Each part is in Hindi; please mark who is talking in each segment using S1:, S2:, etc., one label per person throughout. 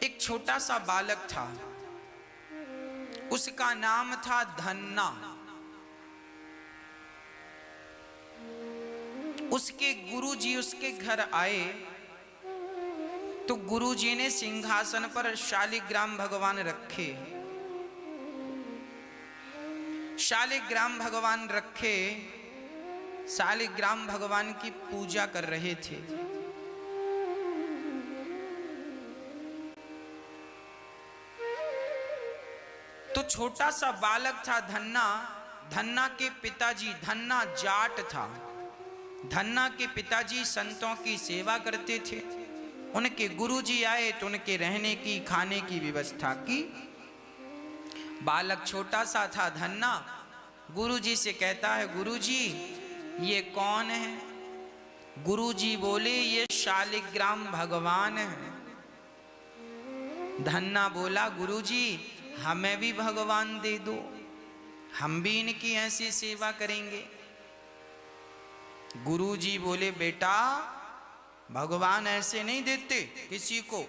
S1: एक छोटा सा बालक था, उसका नाम था धन्ना। उसके गुरुजी उसके घर आए तो गुरुजी ने सिंहासन पर शालिग्राम भगवान रखे। शालिग्राम भगवान रखे, शालिग्राम भगवान की पूजा कर रहे थे। तो छोटा सा बालक था धन्ना। धन्ना के पिताजी, धन्ना जाट था, धन्ना के पिताजी संतों की सेवा करते थे। उनके गुरुजी आए तो उनके रहने की खाने की व्यवस्था की। बालक छोटा सा था धन्ना, गुरुजी से कहता है गुरुजी ये कौन है? गुरुजी बोले ये शालिग्राम भगवान है। धन्ना बोला गुरुजी हमें भी भगवान दे दो, हम भी इनकी ऐसी सेवा करेंगे। गुरुजी बोले बेटा भगवान ऐसे नहीं देते किसी को,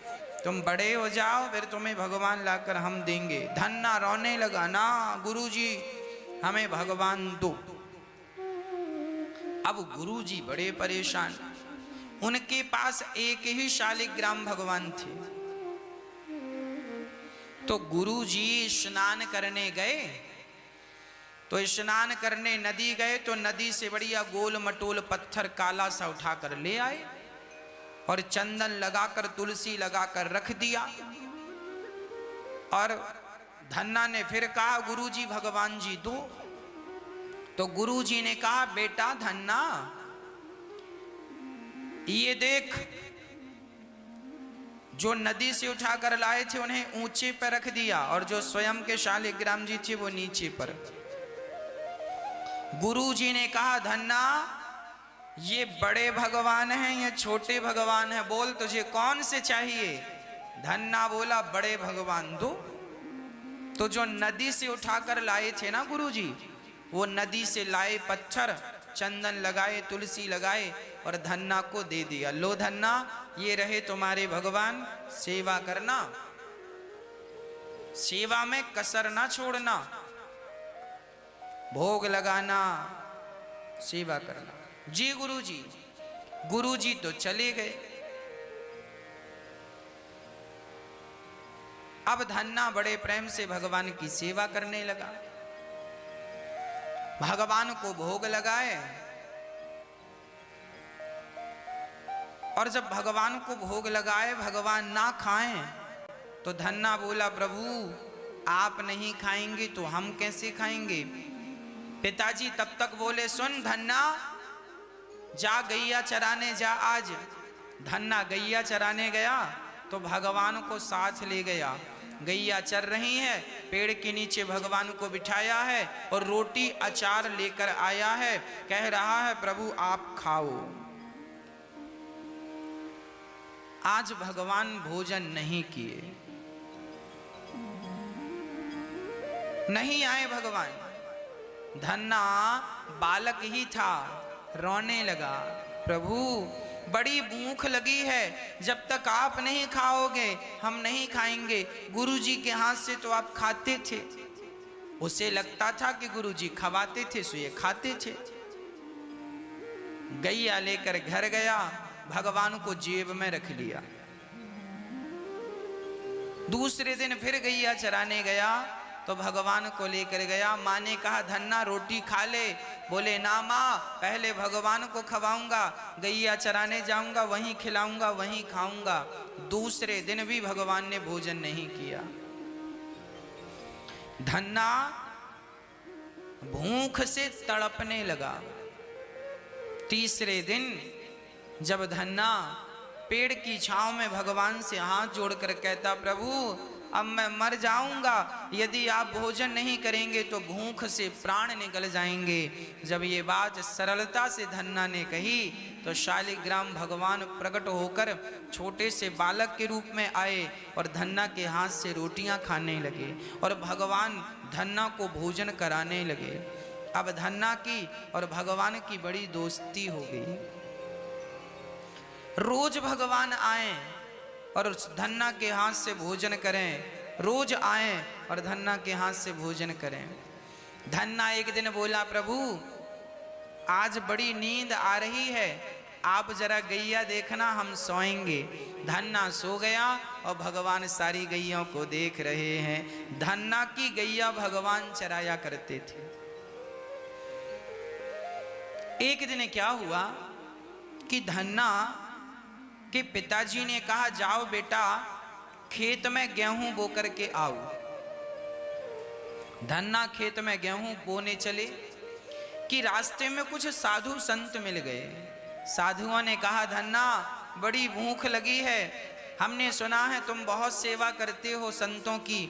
S1: तुम बड़े हो जाओ फिर तुम्हें भगवान लाकर हम देंगे। धन्ना रोने लगा, ना गुरुजी हमें भगवान दो। अब गुरुजी बड़े परेशान, उनके पास एक ही शालिग्राम भगवान थे। तो गुरुजी स्नान करने गए, तो स्नान करने नदी गए तो नदी से बढ़िया गोल मटोल पत्थर काला सा उठा कर ले आए और चंदन लगाकर तुलसी लगाकर रख दिया। और धन्ना ने फिर कहा गुरुजी भगवान जी दो। तो गुरुजी ने कहा बेटा धन्ना ये देख, जो नदी से उठाकर लाए थे उन्हें ऊंचे पर रख दिया और जो स्वयं के शालिग्राम जी थे वो नीचे पर। गुरुजी ने कहा धन्ना ये बड़े भगवान हैं ये छोटे भगवान हैं, बोल तुझे कौन से चाहिए? धन्ना बोला बड़े भगवान दो। तो जो नदी से उठाकर लाए थे ना गुरुजी, वो नदी से लाए पत्थर चंदन लगाए तुलसी लगाए और धन्ना को दे दिया। लो धन्ना ये रहे तुम्हारे भगवान, सेवा करना, सेवा में कसर ना छोड़ना, भोग लगाना, सेवा करना। जी गुरुजी। गुरुजी तो चले गए। अब धन्ना बड़े प्रेम से भगवान की सेवा करने लगा, भगवान को भोग लगाए। और जब भगवान को भोग लगाए भगवान ना खाएं तो धन्ना बोला प्रभु आप नहीं खाएंगे तो हम कैसे खाएंगे? पिताजी तब तक बोले सुन धन्ना जा गैया चराने जा। आज धन्ना गैया चराने गया तो भगवान को साथ ले गया। गैया चर रही है, पेड़ के नीचे भगवान को बिठाया है और रोटी अचार लेकर आया है, कह रहा है प्रभु आप खाओ। आज भगवान भोजन नहीं किए, नहीं आए भगवान। धन्ना बालक ही था, रोने लगा प्रभु बड़ी भूख लगी है, जब तक आप नहीं खाओगे हम नहीं खाएंगे। गुरुजी के हाथ से तो आप खाते थे। उसे लगता था कि गुरुजी खवाते थे सो ये खाते थे। गैया लेकर घर गया, भगवान को जेब में रख लिया। दूसरे दिन फिर गैया चराने गया तो भगवान को लेकर गया। माँ ने कहा धन्ना रोटी खा ले, बोले ना माँ पहले भगवान को खवाऊंगा, गैया चराने जाऊंगा वहीं खिलाऊंगा वहीं खाऊंगा। दूसरे दिन भी भगवान ने भोजन नहीं किया। धन्ना भूख से तड़पने लगा। तीसरे दिन जब धन्ना पेड़ की छांव में भगवान से हाथ जोड़कर कहता प्रभु अब मैं मर जाऊंगा, यदि आप भोजन नहीं करेंगे तो भूख से प्राण निकल जाएंगे। जब ये बात सरलता से धन्ना ने कही तो शालिग्राम भगवान प्रकट होकर छोटे से बालक के रूप में आए और धन्ना के हाथ से रोटियां खाने लगे और भगवान धन्ना को भोजन कराने लगे। अब धन्ना की और भगवान की बड़ी दोस्ती हो गई। रोज भगवान आए और उस धन्ना के हाथ से भोजन करें, रोज आएं और धन्ना के हाथ से भोजन करें। धन्ना एक दिन बोला, प्रभु आज बड़ी नींद आ रही है, आप जरा गैया देखना, हम सोएंगे। धन्ना सो गया और भगवान सारी गैयों को देख रहे हैं। धन्ना की गैया भगवान चराया करते थे। एक दिन क्या हुआ कि धन्ना के पिताजी ने कहा, जाओ बेटा खेत में गेहूं बो करके आओ। धन्ना खेत में गेहूं बोने चले कि रास्ते में कुछ साधु संत मिल गए। साधुओं ने कहा, धन्ना बड़ी भूख लगी है, हमने सुना है तुम बहुत सेवा करते हो संतों की।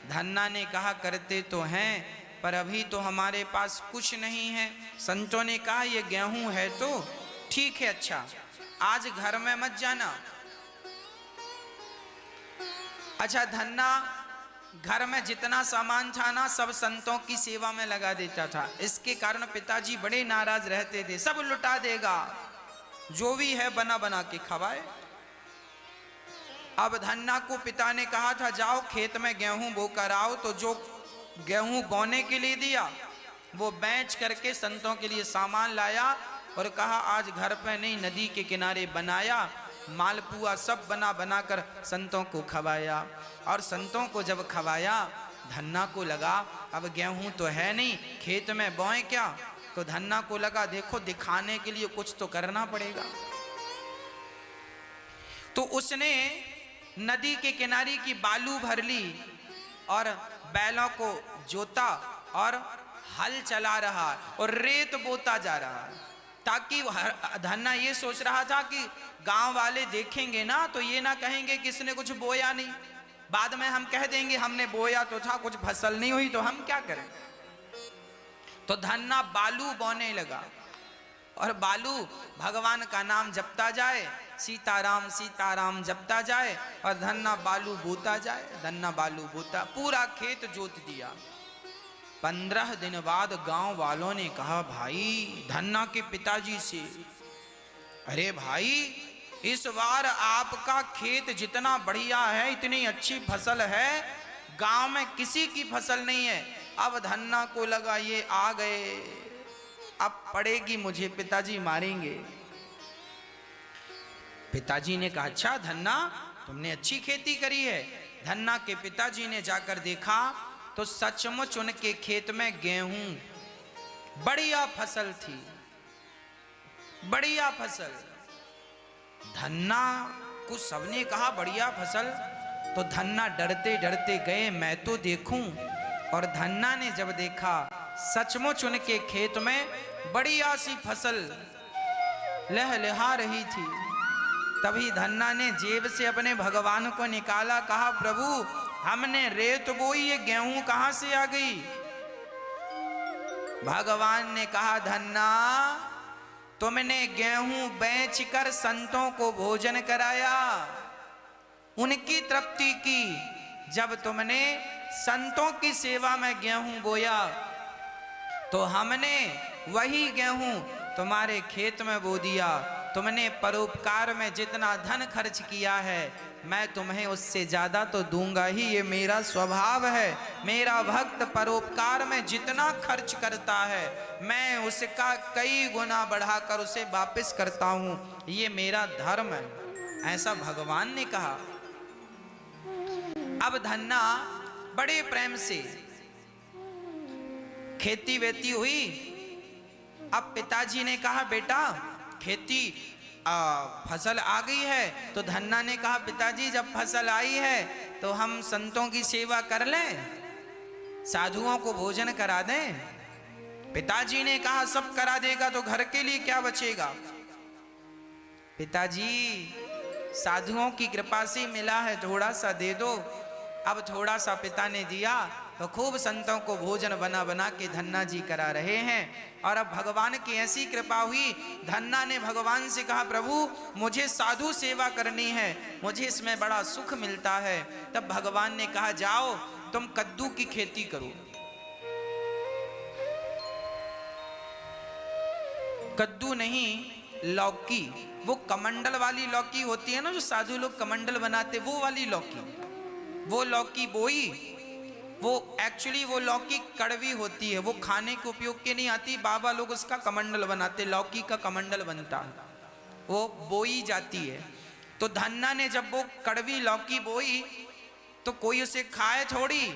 S1: धन्ना ने कहा, करते तो हैं पर अभी तो हमारे पास कुछ नहीं है। संतों ने कहा, ये गेहूं है तो ठीक है, अच्छा आज घर में मत जाना। अच्छा, धन्ना घर में जितना सामान था ना सब संतों की सेवा में लगा देता था। इसके कारण पिताजी बड़े नाराज रहते थे, सब लुटा देगा, जो भी है बना बना के खवाए। अब धन्ना को पिता ने कहा था, जाओ खेत में गेहूं बो कर आओ। तो जो गेहूं बोने के लिए दिया वो बेच करके संतों के लिए सामान लाया और कहा, आज घर पे नहीं नदी के किनारे बनाया, मालपुआ सब बना बना कर संतों को खवाया। और संतों को जब खवाया, धन्ना को लगा अब गेहूं तो है नहीं, खेत में बोएं क्या। तो धन्ना को लगा, देखो दिखाने के लिए कुछ तो करना पड़ेगा। तो उसने नदी के किनारे की बालू भर ली और बैलों को जोता और हल चला रहा और रेत बोता जा रहा, ताकि धन्ना ये सोच रहा था कि गांव वाले देखेंगे ना तो ये ना कहेंगे किसने कुछ बोया नहीं, बाद में हम कह देंगे हमने बोया तो था, कुछ फसल नहीं हुई तो हम क्या करें। तो धन्ना बालू बोने लगा और बालू भगवान का नाम जपता जाए, सीताराम सीताराम जपता जाए और धन्ना बालू बोता जाए। धन्ना बालू बोता, पूरा खेत जोत दिया। 15 दिन बाद गांव वालों ने कहा, भाई धन्ना के पिताजी से, अरे भाई इस बार आपका खेत जितना बढ़िया है, इतनी अच्छी फसल है, गांव में किसी की फसल नहीं है। अब धन्ना को लगा ये आ गए, अब पड़ेगी मुझे, पिताजी मारेंगे। पिताजी ने कहा, अच्छा धन्ना तुमने अच्छी खेती करी है। धन्ना के पिताजी ने जाकर देखा तो सचमुच उनके खेत में गेहूं, बढ़िया फसल थी, बढ़िया फसल। धन्ना को सबने कहा बढ़िया फसल, तो धन्ना डरते डरते गए, मैं तो देखूं। और धन्ना ने जब देखा सचमुच उनके खेत में बढ़िया सी फसल लहलहा रही थी, तभी धन्ना ने जेब से अपने भगवान को निकाला, कहा, प्रभु हमने रेत बोई, ये गेहूं कहां से आ गई। भगवान ने कहा, धन्ना तुमने गेहूं बेचकर संतों को भोजन कराया, उनकी तृप्ति की। जब तुमने संतों की सेवा में गेहूं बोया तो हमने वही गेहूं तुम्हारे खेत में बो दिया। तुमने परोपकार में जितना धन खर्च किया है, मैं तुम्हें उससे ज्यादा तो दूंगा ही, ये मेरा स्वभाव है। मेरा भक्त परोपकार में जितना खर्च करता है, मैं उसका कई गुना बढ़ाकर उसे वापस करता हूं, ये मेरा धर्म है, ऐसा भगवान ने कहा। अब धन्ना बड़े प्रेम से खेती वेती हुई। अब पिताजी ने कहा, बेटा खेती फसल आ गई है। तो धन्ना ने कहा, पिताजी जब फसल आई है तो हम संतों की सेवा कर लें, साधुओं को भोजन करा दें। पिताजी ने कहा, सब करा देगा तो घर के लिए क्या बचेगा। पिताजी साधुओं की कृपा से मिला है, थोड़ा सा दे दो। अब थोड़ा सा पिता ने दिया तो खूब संतों को भोजन बना बना के धन्ना जी करा रहे हैं। और अब भगवान की ऐसी कृपा हुई, धन्ना ने भगवान से कहा, प्रभु मुझे साधु सेवा करनी है, मुझे इसमें बड़ा सुख मिलता है। तब भगवान ने कहा, जाओ तुम कद्दू की खेती करो। कद्दू नहीं, लौकी, वो कमंडल वाली लौकी होती है ना, जो साधु लोग कमंडल बनाते, वो वाली लौकी, वो लौकी बोई। वो एक्चुअली वो लौकी कड़वी होती है, वो खाने के उपयोग के नहीं आती, बाबा लोग उसका कमंडल बनाते, लौकी का कमंडल बनता है, वो बोई जाती है। तो धन्ना ने जब वो कड़वी लौकी बोई तो कोई उसे खाए थोड़ी,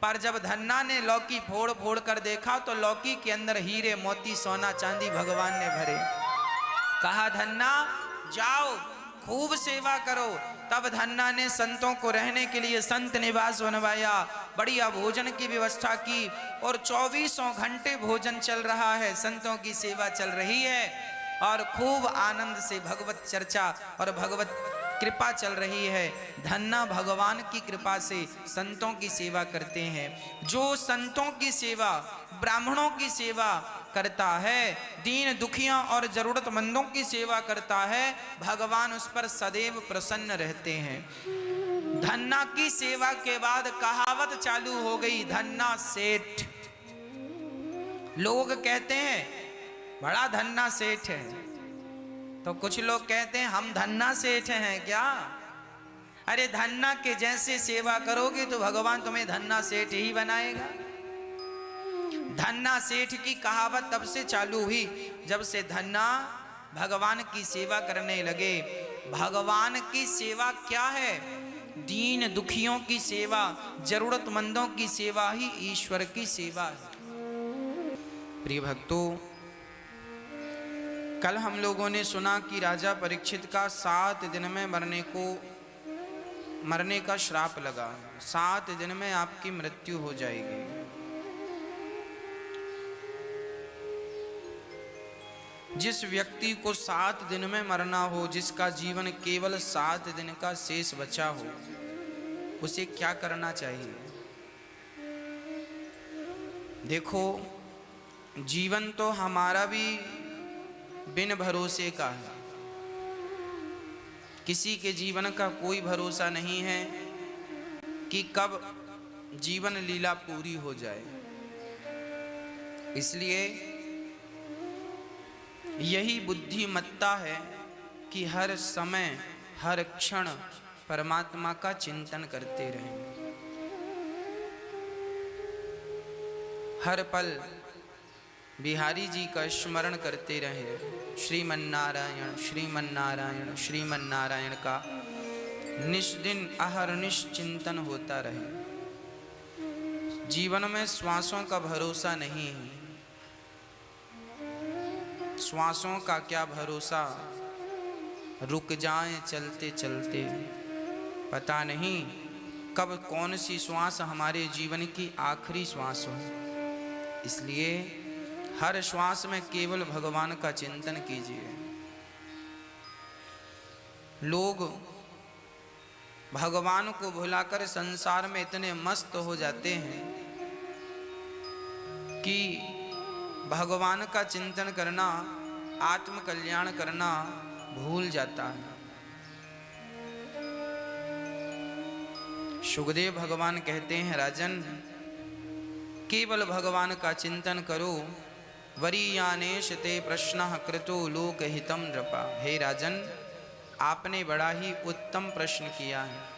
S1: पर जब धन्ना ने लौकी फोड़ फोड़ कर देखा तो लौकी के अंदर हीरे मोती सोना चांदी भगवान ने भरे। कहा धन्ना जाओ खूब सेवा करो। तब धन्ना ने संतों को रहने के लिए संत निवास बनवाया, बढ़िया भोजन की व्यवस्था की, और 24 घंटे भोजन चल रहा है, संतों की सेवा चल रही है, और खूब आनंद से भगवत चर्चा और भगवत कृपा चल रही है। धन्ना भगवान की कृपा से संतों की सेवा करते हैं। जो संतों की सेवा, ब्राह्मणों की सेवा करता है, दीन दुखियों और जरूरतमंदों की सेवा करता है, भगवान उस पर सदैव प्रसन्न रहते हैं। धन्ना की सेवा के बाद कहावत चालू हो गई, धन्ना सेठ। लोग कहते हैं बड़ा धन्ना सेठ है, तो कुछ लोग कहते हैं हम धन्ना सेठ हैं क्या? अरे धन्ना के जैसे सेवा करोगे तो भगवान तुम्हें धन्ना सेठ ही बनाएगा। धन्ना सेठ की कहावत तब से चालू हुई जब से धन्ना भगवान की सेवा करने लगे। भगवान की सेवा क्या है? दीन दुखियों की सेवा, जरूरतमंदों की सेवा ही ईश्वर की सेवा है। प्रिय भक्तों, कल हम लोगों ने सुना कि राजा परीक्षित का 7 दिन में मरने का श्राप लगा, 7 दिन में आपकी मृत्यु हो जाएगी। जिस व्यक्ति को 7 दिन में मरना हो, जिसका जीवन केवल 7 दिन का शेष बचा हो, उसे क्या करना चाहिए? देखो, जीवन तो हमारा भी बिन भरोसे का है। किसी के जीवन का कोई भरोसा नहीं है कि कब जीवन लीला पूरी हो जाए। इसलिए यही बुद्धिमत्ता है कि हर समय हर क्षण परमात्मा का चिंतन करते रहें। हर पल बिहारी जी का स्मरण करते रहे। श्रीमन्नारायण श्रीमन्नारायण श्रीमन्नारायण का निष्दिन अहर्निश चिंतन होता रहे। जीवन में श्वासों का भरोसा नहीं है। श्वासों का क्या भरोसा, रुक जाएं चलते चलते, पता नहीं कब कौन सी श्वास हमारे जीवन की आखिरी श्वास हो। इसलिए हर श्वास में केवल भगवान का चिंतन कीजिए। लोग भगवान को भुलाकर संसार में इतने मस्त हो जाते हैं कि भगवान का चिंतन करना, आत्म कल्याण करना भूल जाता है। सुखदेव भगवान कहते हैं, राजन केवल भगवान का चिंतन करो, वरीयानेश ते प्रश्नः कृतो लोकहितं नृपा। हे राजन, आपने बड़ा ही उत्तम प्रश्न किया है।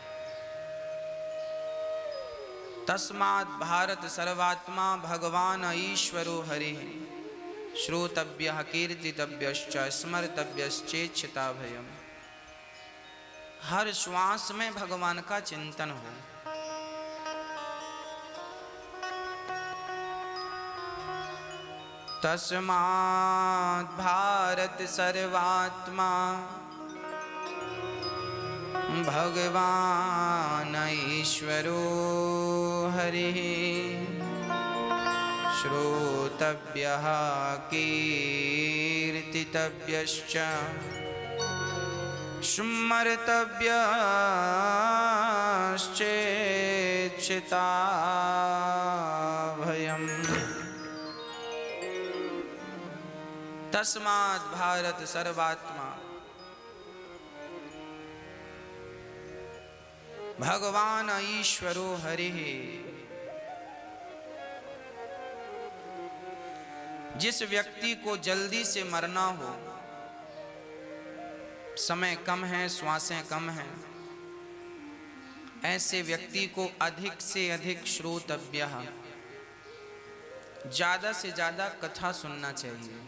S1: तस्मात् भारत सर्वात्मा भगवान ईश्वरो हरिः, श्रोतव्यः कीर्तितव्यश्च स्मर्तव्यश्चेच्छिता भयम्। हर श्वास में भगवान का चिंतन हो। तस्मात् भारत सर्वात्मा भगवान ईश्वरो हरिः, श्रोतव्यः कीर्तितव्यश्च स्मर्तव्यश्चेच्छिता भयम्। तस्मात् भारत सर्वात्मा भगवान ईश्वरो हरिः। जिस व्यक्ति को जल्दी से मरना हो, समय कम है, श्वासें कम हैं, ऐसे व्यक्ति को अधिक से अधिक श्रोतव्य, ज्यादा से ज्यादा कथा सुनना चाहिए।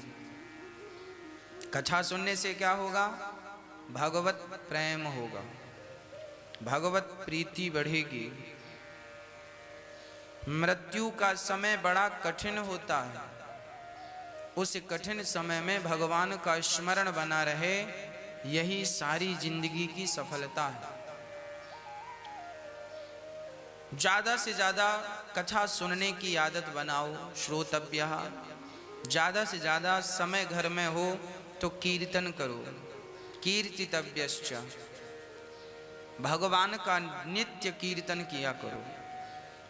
S1: कथा सुनने से क्या होगा? भगवत प्रेम होगा, भगवत प्रीति बढ़ेगी। मृत्यु का समय बड़ा कठिन होता है, उस कठिन समय में भगवान का स्मरण बना रहे, यही सारी जिंदगी की सफलता है। ज्यादा से ज्यादा कथा सुनने की आदत बनाओ, श्रोतव्य। ज्यादा से ज्यादा समय घर में हो तो कीर्तन करो, कीर्तितव्यश्च, भगवान का नित्य कीर्तन किया करो।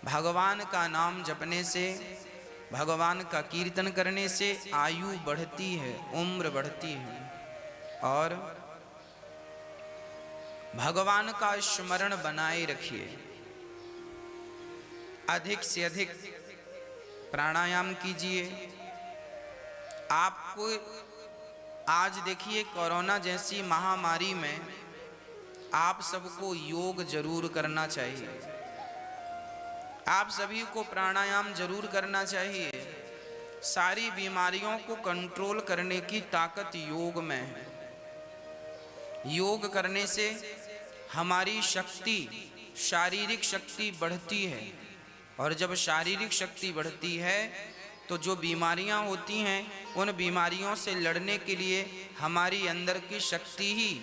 S1: भगवान का नाम जपने से, भगवान का कीर्तन करने से आयु बढ़ती है, उम्र बढ़ती है। और भगवान का स्मरण बनाए रखिए। अधिक से अधिक प्राणायाम कीजिए। आपको आज देखिए, कोरोना जैसी महामारी में आप सबको योग जरूर करना चाहिए, आप सभी को प्राणायाम जरूर करना चाहिए। सारी बीमारियों को कंट्रोल करने की ताकत योग में है। योग करने से हमारी शक्ति, शारीरिक शक्ति बढ़ती है, और जब शारीरिक शक्ति बढ़ती है तो जो बीमारियां होती हैं, उन बीमारियों से लड़ने के लिए हमारी अंदर की शक्ति ही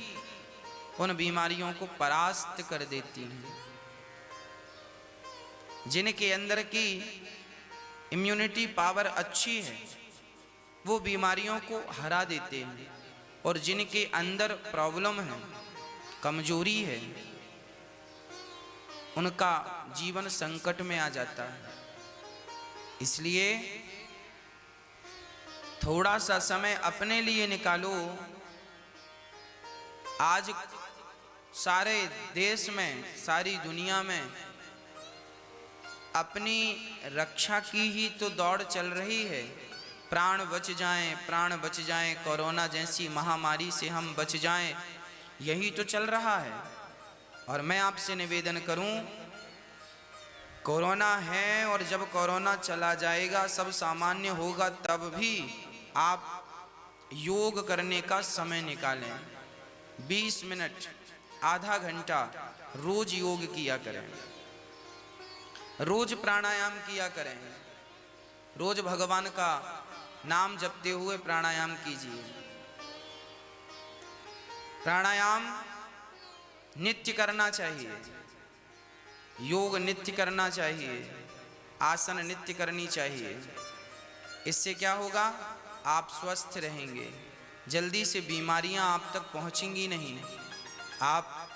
S1: उन बीमारियों को परास्त कर देती है। जिनके अंदर की इम्यूनिटी पावर अच्छी है, वो बीमारियों को हरा देते हैं, और जिनके अंदर प्रॉब्लम है, कमजोरी है, उनका जीवन संकट में आ जाता है। इसलिए थोड़ा सा समय अपने लिए निकालो। आज सारे देश में, सारी दुनिया में अपनी रक्षा की ही तो दौड़ चल रही है। प्राण बच जाएं, प्राण बच जाएं, कोरोना जैसी महामारी से हम बच जाएं, यही तो चल रहा है। और मैं आपसे निवेदन करूं, कोरोना है और जब कोरोना चला जाएगा, सब सामान्य होगा, तब भी आप योग करने का समय निकालें। 20 मिनट, आधा घंटा रोज योग किया करें, रोज प्राणायाम किया करें, रोज भगवान का नाम जपते हुए प्राणायाम कीजिए। प्राणायाम नित्य करना चाहिए, योग नित्य करना चाहिए, आसन नित्य करनी चाहिए। इससे क्या होगा? आप स्वस्थ रहेंगे, जल्दी से बीमारियां आप तक पहुंचेंगी नहीं। आप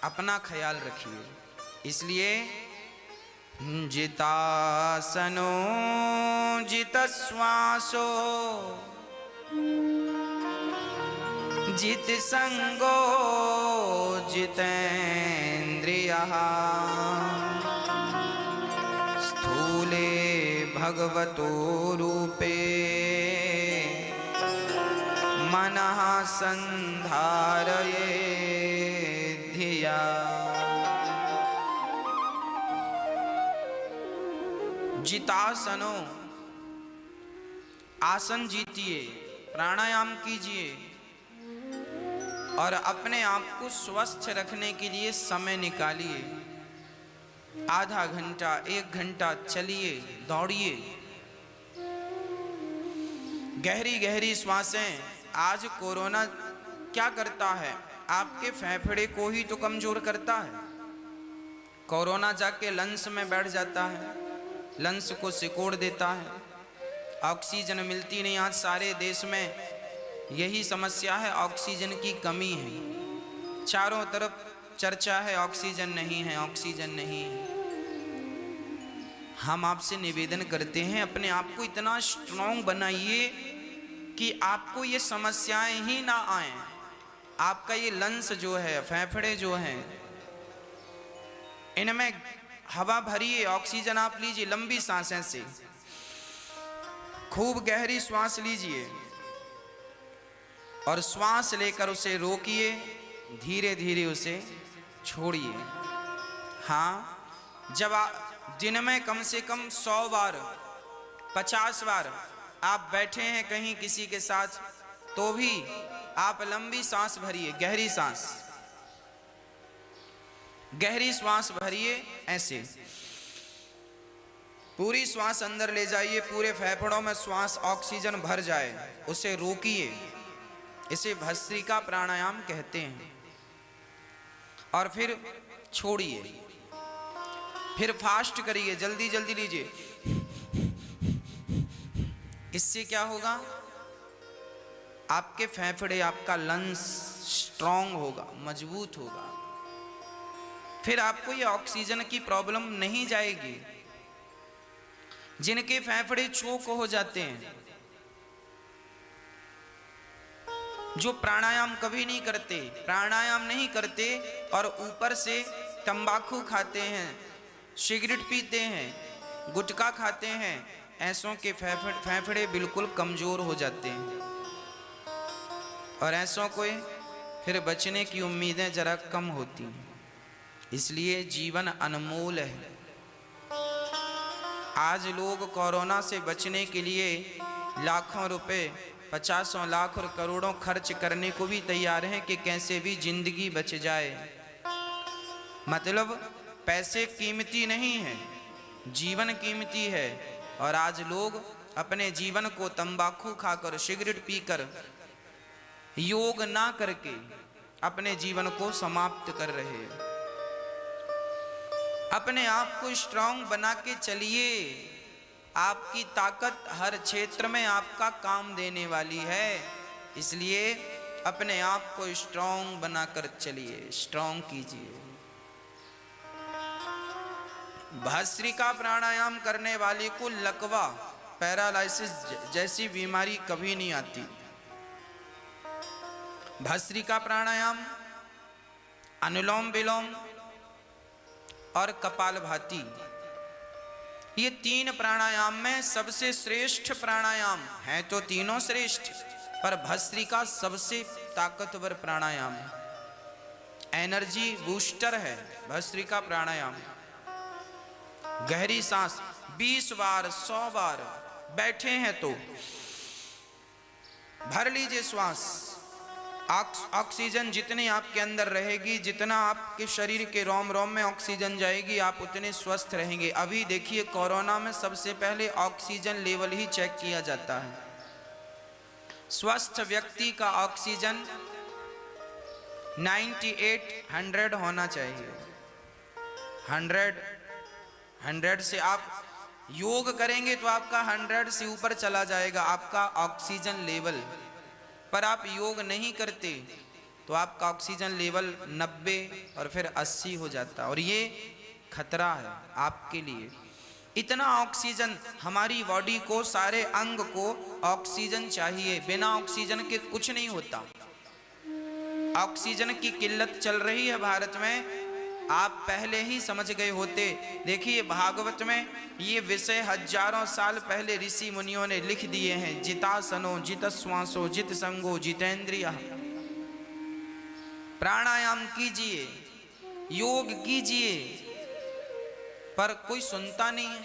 S1: अपना ख्याल रखिए। इसलिए जितासनो जितश्वासो जित संगो जितेन्द्रियः स्थूले भगवतो रूपे मनः संधारये धिया। जितासनो, आसन जीतिए, प्राणायाम कीजिए, और अपने आप को स्वस्थ रखने के लिए समय निकालिए। आधा घंटा, 1 घंटा चलिए, दौड़िए, गहरी गहरी श्वासें। आज कोरोना क्या करता है? आपके फेफड़े को ही तो कमजोर करता है। कोरोना जाके लंग्स में बैठ जाता है, लंग्स को सिकोड़ देता है, ऑक्सीजन मिलती नहीं। आज सारे देश में यही समस्या है, ऑक्सीजन की कमी है। चारों तरफ चर्चा है, ऑक्सीजन नहीं है, ऑक्सीजन नहीं है। हम आपसे निवेदन करते हैं, अपने आप को इतना स्ट्रॉन्ग बनाइए कि आपको ये समस्याएं ही ना आए। आपका ये लंग्स जो है, फेफड़े जो हैं, इनमें हवा भरिए, ऑक्सीजन आप लीजिए लंबी सांसें से, खूब गहरी श्वास लीजिए। और श्वास लेकर उसे रोकिए, धीरे धीरे उसे छोड़िए। हाँ, जब आप दिन में कम से कम 100 बार 50 बार आप बैठे हैं कहीं किसी के साथ, तो भी आप लंबी सांस भरिए, गहरी सांस भरिए। ऐसे पूरी श्वास अंदर ले जाइए, पूरे फेफड़ों में श्वास ऑक्सीजन भर जाए, उसे रोकिए। इसे भस्त्रिका प्राणायाम कहते हैं। और फिर छोड़िए, फिर फास्ट करिए, जल्दी जल्दी लीजिए। इससे क्या होगा? आपके फेफड़े, आपका लंग्स स्ट्रांग होगा, मजबूत होगा। फिर आपको ये ऑक्सीजन की प्रॉब्लम नहीं जाएगी। जिनके फेफड़े चोक हो जाते हैं, जो प्राणायाम कभी नहीं करते, प्राणायाम नहीं करते और ऊपर से तंबाकू खाते हैं, सिगरेट पीते हैं, गुटखा खाते हैं, ऐसों के फेफड़े बिल्कुल कमजोर हो जाते हैं। और ऐसों को फिर बचने की उम्मीदें जरा कम होती हैं। इसलिए जीवन अनमोल है। आज लोग कोरोना से बचने के लिए लाखों रुपए, 50 लाख और करोड़ों खर्च करने को भी तैयार हैं कि कैसे भी जिंदगी बच जाए। मतलब पैसे कीमती नहीं है, जीवन कीमती है। और आज लोग अपने जीवन को तंबाकू खाकर, सिगरेट पीकर, योग ना करके अपने जीवन को समाप्त कर रहे हैं। अपने आप को स्ट्रांग बना के चलिए। आपकी ताकत हर क्षेत्र में आपका काम देने वाली है। इसलिए अपने आप को स्ट्रांग बनाकर चलिए, स्ट्रांग कीजिए। भस्त्रिका प्राणायाम करने वाले को लकवा, पैरालिसिस जैसी बीमारी कभी नहीं आती। भस्त्रिका प्राणायाम, अनुलोम विलोम और कपालभाति, ये 3 प्राणायाम में सबसे श्रेष्ठ प्राणायाम है। तो तीनों श्रेष्ठ, पर भस्त्रिका सबसे ताकतवर प्राणायाम है, एनर्जी बूस्टर है भस्त्रिका प्राणायाम। गहरी सांस 20 बार 100 बार बैठे हैं तो भर लीजिए श्वास। ऑक्सीजन जितनी आपके अंदर रहेगी, जितना आपके शरीर के रोम रोम में ऑक्सीजन जाएगी, आप उतने स्वस्थ रहेंगे। अभी देखिए, कोरोना में सबसे पहले ऑक्सीजन लेवल ही चेक किया जाता है। स्वस्थ व्यक्ति का ऑक्सीजन 98-100 होना चाहिए। 100 से आप योग करेंगे तो आपका 100 से ऊपर चला जाएगा आपका ऑक्सीजन लेवल। पर आप योग नहीं करते तो आपका ऑक्सीजन लेवल 90 और फिर 80 हो जाता है। और ये खतरा है आपके लिए। इतना ऑक्सीजन, हमारी बॉडी को, सारे अंग को ऑक्सीजन चाहिए। बिना ऑक्सीजन के कुछ नहीं होता। ऑक्सीजन की किल्लत चल रही है भारत में, आप पहले ही समझ गए होते। देखिए, भागवत में ये विषय हजारों साल पहले ऋषि मुनियों ने लिख दिए हैं। जितासनो जितश्वासो जित संगो जितेंद्रिय। प्राणायाम कीजिए, योग कीजिए, पर कोई सुनता नहीं है,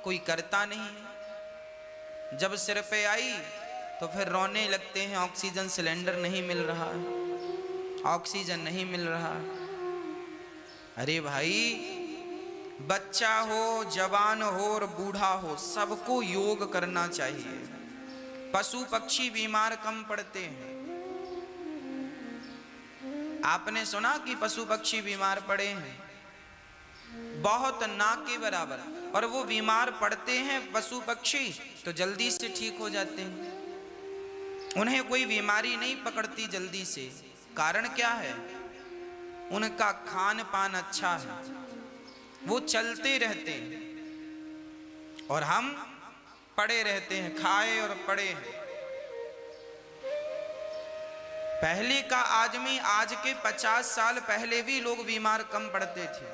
S1: कोई करता नहीं है। जब सिर पे आई तो फिर रोने लगते हैं, ऑक्सीजन सिलेंडर नहीं मिल रहा, ऑक्सीजन नहीं मिल रहा। अरे भाई, बच्चा हो, जवान हो और बूढ़ा हो, सबको योग करना चाहिए। पशु पक्षी बीमार कम पड़ते हैं। आपने सुना कि पशु पक्षी बीमार पड़े हैं? बहुत, ना के बराबर। और वो बीमार पड़ते हैं पशु पक्षी तो जल्दी से ठीक हो जाते हैं। उन्हें कोई बीमारी नहीं पकड़ती जल्दी से। कारण क्या है? उनका खान पान अच्छा है, वो चलते रहते हैं और हम पड़े रहते हैं, खाए और पड़े हैं। पहले का आदमी, आज के 50 साल पहले भी लोग बीमार कम पड़ते थे।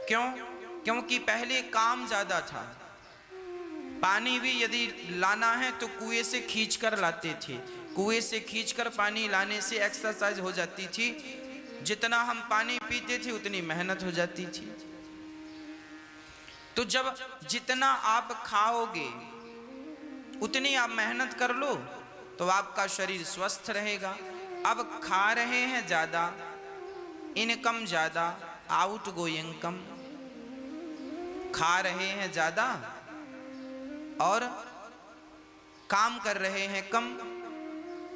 S1: क्यों? क्योंकि पहले काम ज्यादा था। पानी भी यदि लाना है तो कुएं से खींच कर लाते थे। कुएं से खींचकर पानी लाने से एक्सरसाइज हो जाती थी, जितना हम पानी पीते थे उतनी मेहनत हो जाती थी। तो जब जितना आप खाओगे उतनी आप मेहनत कर लो तो आपका शरीर स्वस्थ रहेगा। अब खा रहे हैं ज्यादा, इनकम ज्यादा, आउट गोइंग कम। खा रहे हैं ज्यादा और काम कर रहे हैं कम,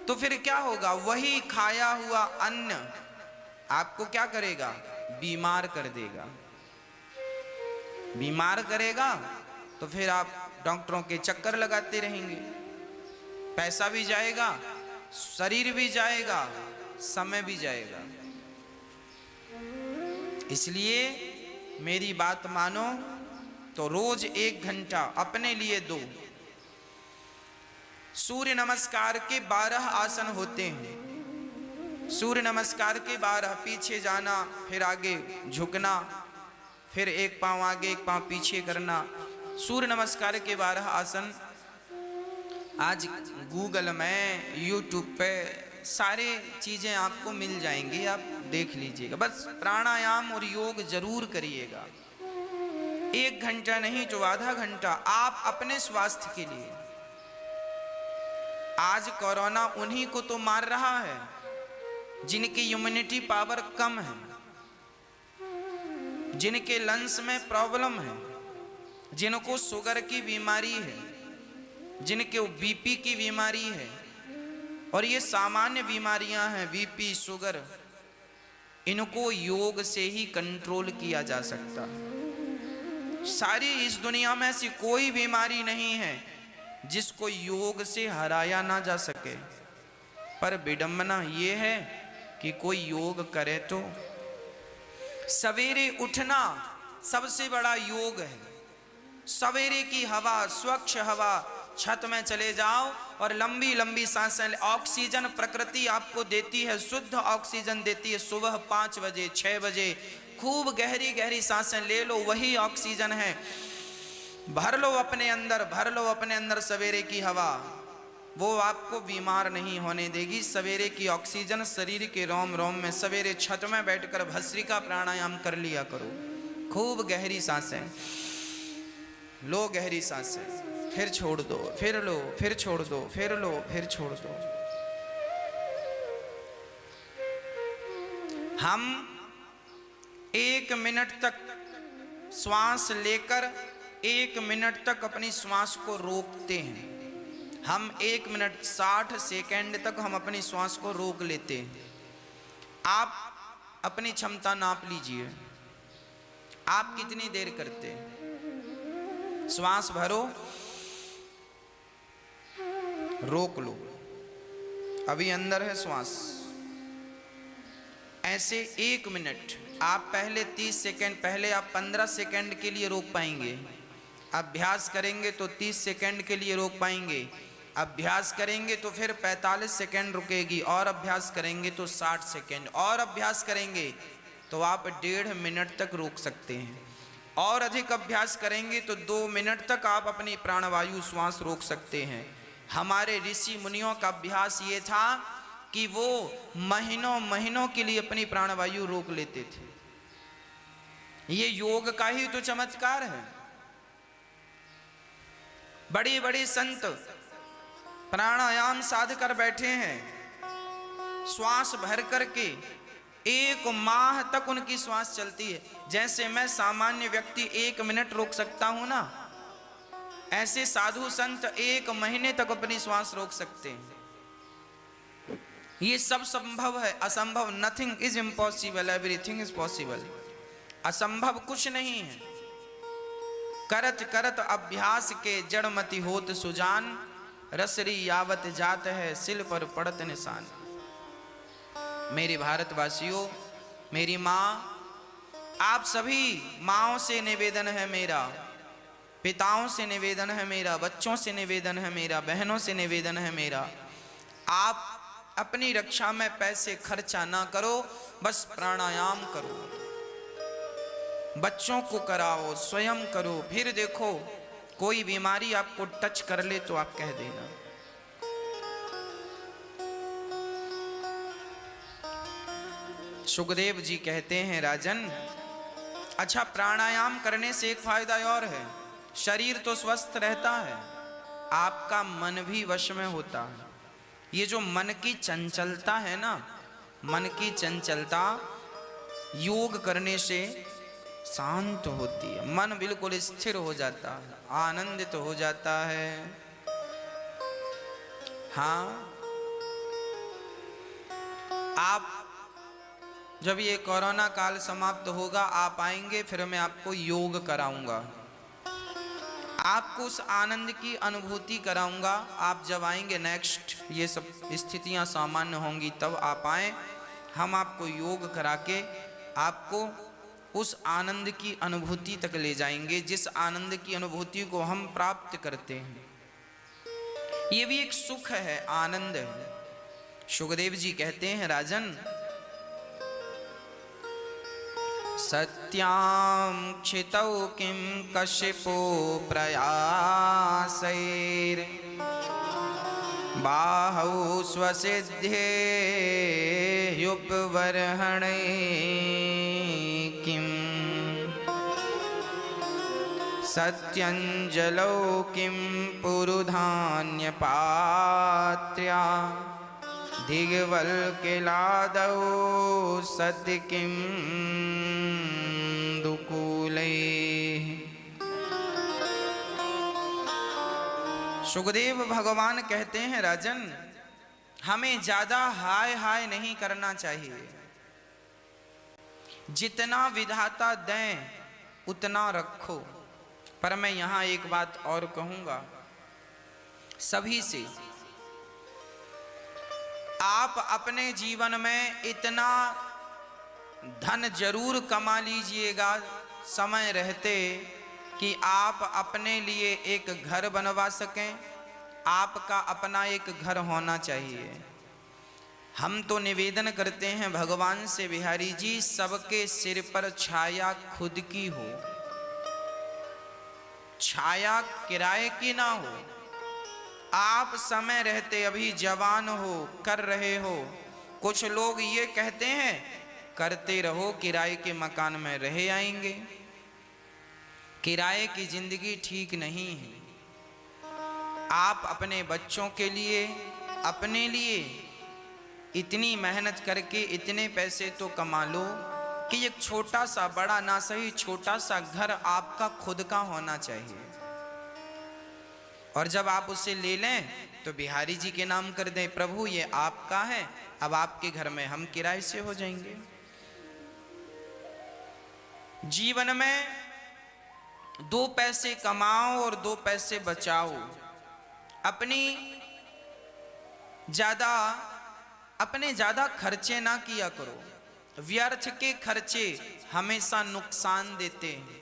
S1: तो फिर क्या होगा? वही खाया हुआ अन्न आपको क्या करेगा? बीमार कर देगा। बीमार करेगा तो फिर आप डॉक्टरों के चक्कर लगाते रहेंगे, पैसा भी जाएगा, शरीर भी जाएगा, समय भी जाएगा। इसलिए मेरी बात मानो तो रोज 1 घंटा अपने लिए दो। सूर्य नमस्कार के 12 आसन होते हैं। सूर्य नमस्कार के 12, पीछे जाना, फिर आगे झुकना, फिर एक पांव आगे एक पांव पीछे करना। सूर्य नमस्कार के 12 आसन आज गूगल में, यूट्यूब पे सारे चीजें आपको मिल जाएंगी, आप देख लीजिएगा। बस प्राणायाम और योग जरूर करिएगा। 1 घंटा नहीं तो आधा घंटा आप अपने स्वास्थ्य के लिए। आज कोरोना उन्हीं को तो मार रहा है जिनकी इम्यूनिटी पावर कम है, जिनके लंग्स में प्रॉब्लम है, जिनको शुगर की बीमारी है, जिनके बीपी की बीमारी है। और ये सामान्य बीमारियां हैं, बीपी, शुगर, इनको योग से ही कंट्रोल किया जा सकता है। सारी इस दुनिया में ऐसी कोई बीमारी नहीं है जिसको योग से हराया ना जा सके। पर विडंबना ये है कि कोई योग करे तो। सवेरे उठना सबसे बड़ा योग है। सवेरे की हवा, स्वच्छ हवा, छत में चले जाओ और लंबी लंबी सांसें। ऑक्सीजन प्रकृति आपको देती है, शुद्ध ऑक्सीजन देती है। सुबह 5 बजे 6 बजे खूब गहरी गहरी सांसें ले लो, वही ऑक्सीजन है। भर लो अपने अंदर, भर लो अपने अंदर सवेरे की हवा, वो आपको बीमार नहीं होने देगी। सवेरे की ऑक्सीजन शरीर के रोम रोम में। सवेरे छत में बैठकर भस्त्रिका प्राणायाम कर लिया करो, खूब गहरी सांसें लो, गहरी सांसें, फिर छोड़ दो, फिर लो, फिर छोड़ दो, फिर लो, फिर छोड़ दो। हम 1 मिनट तक श्वास लेकर 1 मिनट तक अपनी श्वास को रोकते हैं। हम 1 मिनट 60 सेकंड तक हम अपनी श्वास को रोक लेते हैं। आप अपनी क्षमता नाप लीजिए, आप कितनी देर करते हैं। श्वास भरो, रोक लो, अभी अंदर है श्वास। ऐसे 1 मिनट आप पहले 30 सेकंड, पहले आप 15 सेकंड के लिए रोक पाएंगे। अभ्यास करेंगे तो 30 सेकंड के लिए रोक पाएंगे। अभ्यास करेंगे तो फिर 45 सेकंड रुकेगी, और अभ्यास करेंगे तो 60 सेकंड, और अभ्यास करेंगे तो आप 1.5 मिनट तक रोक सकते हैं। और अधिक अभ्यास करेंगे तो 2 मिनट तक आप अपनी प्राणवायु श्वास रोक सकते हैं। हमारे ऋषि मुनियों का अभ्यास ये था कि वो महीनों महीनों के लिए अपनी प्राणवायु रोक लेते थे। ये योग का ही तो चमत्कार है। बड़े बड़े संत प्राणायाम साध कर बैठे हैं, श्वास भर करके 1 माह तक उनकी श्वास चलती है। जैसे मैं सामान्य व्यक्ति 1 मिनट रोक सकता हूं ना, ऐसे साधु संत 1 महीने तक अपनी श्वास रोक सकते हैं। ये सब संभव है, असंभव nothing is impossible, everything is possible. असंभव कुछ नहीं है। करत करत अभ्यास के जड़मति होत सुजान, रसरी यावत जात है सिल पर पड़त निशान। मेरे भारतवासियों, मेरी माँ, आप सभी माँओं से निवेदन है मेरा, पिताओं से निवेदन है मेरा, बच्चों से निवेदन है मेरा, बहनों से निवेदन है मेरा, आप अपनी रक्षा में पैसे खर्चा ना करो, बस प्राणायाम करो। बच्चों को कराओ, स्वयं करो, फिर देखो कोई बीमारी आपको टच कर ले तो आप कह देना। सुखदेव जी कहते हैं राजन, अच्छा प्राणायाम करने से एक फायदा और है, शरीर तो स्वस्थ रहता है, आपका मन भी वश में होता है। ये जो मन की चंचलता है ना, मन की चंचलता योग करने से शांत होती है, मन बिल्कुल स्थिर हो जाता है, आनंदित हो जाता है। हाँ, आप जब ये कोरोना काल समाप्त होगा, आप आएंगे, फिर मैं आपको योग कराऊंगा, आपको उस आनंद की अनुभूति कराऊंगा। आप जब आएंगे नेक्स्ट, ये सब स्थितियां सामान्य होंगी, तब आप आए, हम आपको योग करा के आपको उस आनंद की अनुभूति तक ले जाएंगे, जिस आनंद की अनुभूति को हम प्राप्त करते हैं। ये भी एक सुख है, आनंद है। सुखदेव जी कहते हैं राजन, सत्यां क्षितौ किं कश्यपो प्रयासैर् बाहौ स्वसिद्धेयुपबर्हणे किं सत्यञ्जलौ किं पुरुधान्यपात्र्या दिग्वल्किलादौ सद्य किं दुकूलैः। सुखदेव भगवान कहते हैं राजन, हमें ज्यादा हाय हाय नहीं करना चाहिए, जितना विधाता दें उतना रखो। पर मैं यहां एक बात और कहूंगा सभी से, आप अपने जीवन में इतना धन जरूर कमा लीजिएगा समय रहते कि आप अपने लिए एक घर बनवा सकें, आपका अपना एक घर होना चाहिए। हम तो निवेदन करते हैं भगवान से, बिहारी जी सबके सिर पर छाया खुद की हो, छाया किराए की ना हो। आप समय रहते अभी जवान हो, कर रहे हो। कुछ लोग ये कहते हैं करते रहो, किराए के मकान में रह आएंगे। किराए की जिंदगी ठीक नहीं है। आप अपने बच्चों के लिए, अपने लिए इतनी मेहनत करके इतने पैसे तो कमा लो कि एक छोटा सा, बड़ा ना सही, छोटा सा घर आपका खुद का होना चाहिए। और जब आप उसे ले लें तो बिहारी जी के नाम कर दें, प्रभु ये आपका है, अब आपके घर में हम किराए से हो जाएंगे। जीवन में 2 पैसे कमाओ और 2 पैसे बचाओ। अपने ज्यादा खर्चे ना किया करो। व्यर्थ के खर्चे हमेशा नुकसान देते हैं।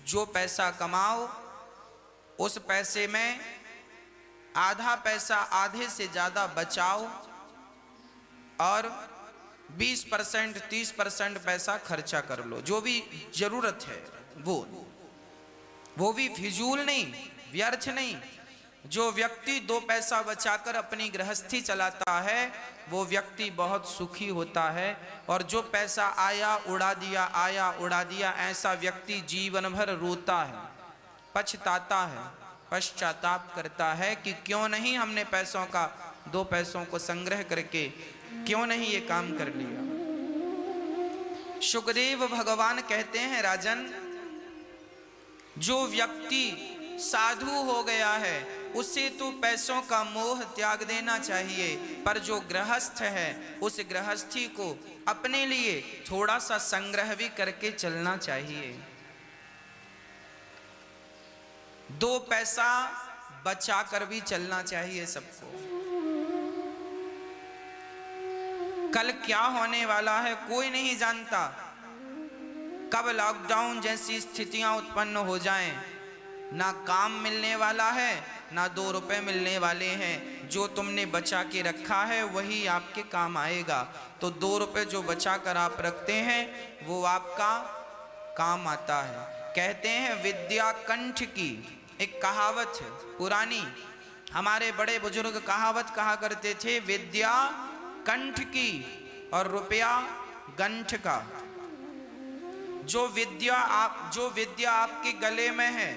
S1: जो पैसा कमाओ उस पैसे में आधा पैसा, आधे से ज्यादा बचाओ और 20% 30% पैसा खर्चा कर लो। जो भी जरूरत है वो भी फिजूल नहीं, व्यर्थ नहीं। जो व्यक्ति 2 पैसा बचाकर अपनी गृहस्थी चलाता है वो व्यक्ति बहुत सुखी होता है। और जो पैसा आया उड़ा दिया, आया उड़ा दिया, ऐसा व्यक्ति जीवन भर रोता है, पछताता है, पश्चाताप करता है कि क्यों नहीं हमने पैसों का, 2 पैसों को संग्रह करके क्यों नहीं ये काम कर लिया। सुखदेव भगवान कहते हैं राजन, जो व्यक्ति साधु हो गया है उसे तो पैसों का मोह त्याग देना चाहिए, पर जो गृहस्थ है उस गृहस्थी को अपने लिए थोड़ा सा संग्रह भी करके चलना चाहिए। 2 पैसा बचा कर भी चलना चाहिए सबको। कल क्या होने वाला है कोई नहीं जानता। कब लॉकडाउन जैसी स्थितियां उत्पन्न हो जाएं, ना काम मिलने वाला है, ना 2 रुपए मिलने वाले हैं। जो तुमने बचा के रखा है वही आपके काम आएगा। तो 2 रुपए जो बचा कर आप रखते हैं वो आपका काम आता है। कहते हैं विद्या कंठ की, एक कहावत है पुरानी, हमारे बड़े बुजुर्ग कहावत कहा करते थे, विद्या कंठ की और रुपया गंठ का। जो विद्या आपके गले में है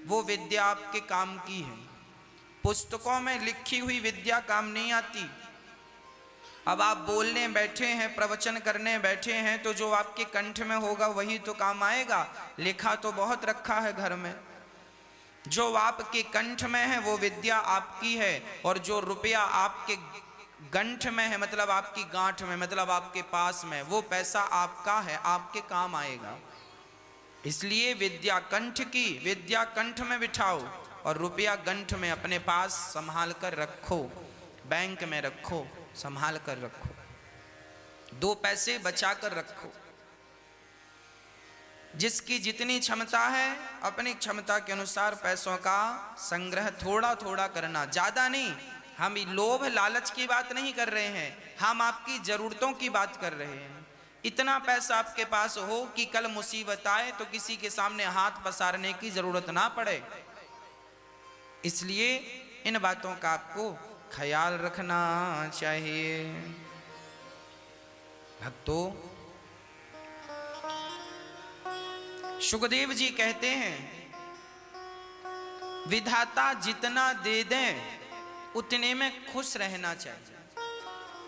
S1: वो विद्या आपके काम की है। पुस्तकों में लिखी हुई विद्या काम नहीं आती। अब आप बोलने बैठे हैं, प्रवचन करने बैठे हैं, तो जो आपके कंठ में होगा वही तो काम आएगा। लिखा तो बहुत रखा है घर में, जो आपके कंठ में है वो विद्या आपकी है, और जो रुपया आपके गंठ में है, मतलब आपकी गांठ में, मतलब आपके पास में, वो पैसा आपका है, आपके काम आएगा। इसलिए विद्या कंठ की, विद्या कंठ में बिठाओ और रुपया गंठ में अपने पास संभाल कर रखो, बैंक में रखो, संभाल कर रखो, 2 पैसे बचा कर रखो। जिसकी जितनी क्षमता है अपनी क्षमता के अनुसार पैसों का संग्रह थोड़ा थोड़ा करना, ज्यादा नहीं। हम लोभ लालच की बात नहीं कर रहे हैं, हम आपकी जरूरतों की बात कर रहे हैं। इतना पैसा आपके पास हो कि कल मुसीबत आए तो किसी के सामने हाथ पसारने की जरूरत ना पड़े। इसलिए इन बातों का आपको ख्याल रखना चाहिए। भक्तों, सुखदेव जी कहते हैं विधाता जितना दे दें उतने में खुश रहना चाहिए।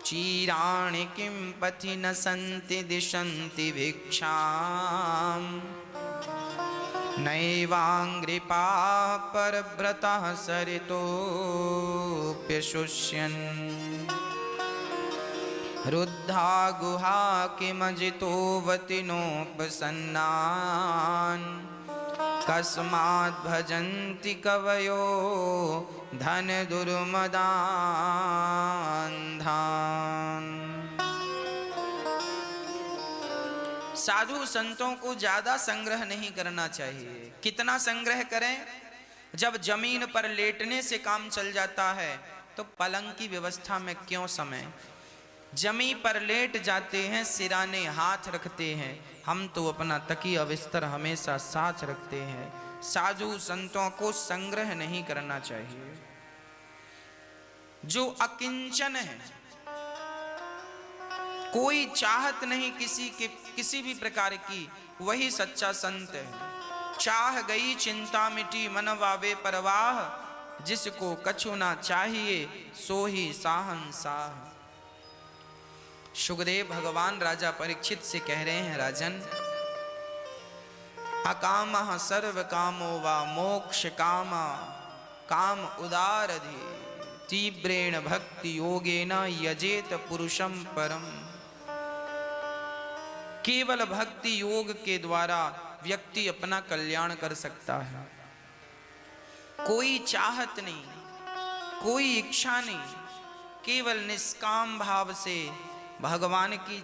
S1: चीराणि किं पथि न संति दिशन्ति भिक्षाम् नैवाङ्घ्रिपा परव्रतः सरितोऽप्यशुष्यन् रुद्धा गुहा किमजितोऽवति नोपसन्नान् कस्माद् भजन्ति कवयो धन दुर्मदान्धान्। साधु संतों को ज्यादा संग्रह नहीं करना चाहिए। कितना संग्रह करें? जब जमीन पर लेटने से काम चल जाता है तो पलंग की व्यवस्था में क्यों समय? जमीन पर लेट जाते हैं, सिराने हाथ रखते हैं। हम तो अपना तकिया बिस्तर हमेशा साथ रखते हैं। साधु संतों को संग्रह नहीं करना चाहिए। जो अकिंचन है, कोई चाहत नहीं किसी भी प्रकार की, वही सच्चा संत है। चाह गई चिंता मिटी मन वावे परवाह, जिसको कछु ना चाहिए सो ही साहंसाह। सुखदेव भगवान राजा परीक्षित से कह रहे हैं, राजन अकामः सर्व कामो वा मोक्ष कामा काम उदारधि तीव्रेण भक्ति योगेन यजेत पुरुषम परम। केवल भक्ति योग के द्वारा व्यक्ति अपना कल्याण कर सकता है। कोई चाहत नहीं, कोई इच्छा नहीं, केवल निष्काम भाव से भगवान की